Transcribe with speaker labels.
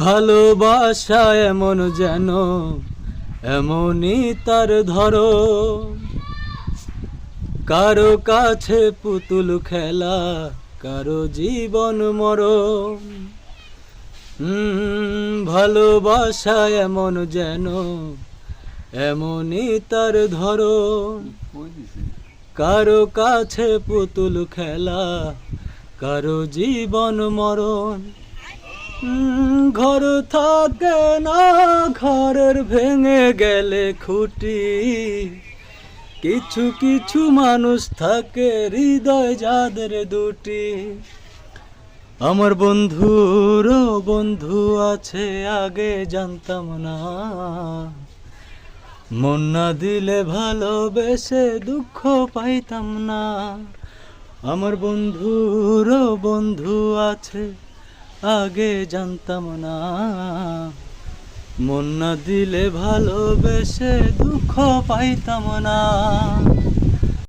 Speaker 1: ভালোবাসা এমন যেন এমনই তার ধরো, কারো কাছে পুতুল খেলা, কারো জীবন মরণ। ভালোবাসা এমন যেন এমনই তার ধরো, কারো কাছে পুতুল খেলা, কারো জীবন মরণ। ঘর থাকে না, ঘরের ভেঙে গেলে খুঁটি, কিছু কিছু মানুষ থাকে হৃদয় যাদের দুটি। আমার বন্ধুরও বন্ধু আছে আগে জানতাম না, মন না দিলে ভালোবেসে দুঃখ পাইতাম না। আমার বন্ধুরও বন্ধু আছে আগে জানতাম না, মন না দিলে ভালোবেসে দুঃখ পাইতাম না।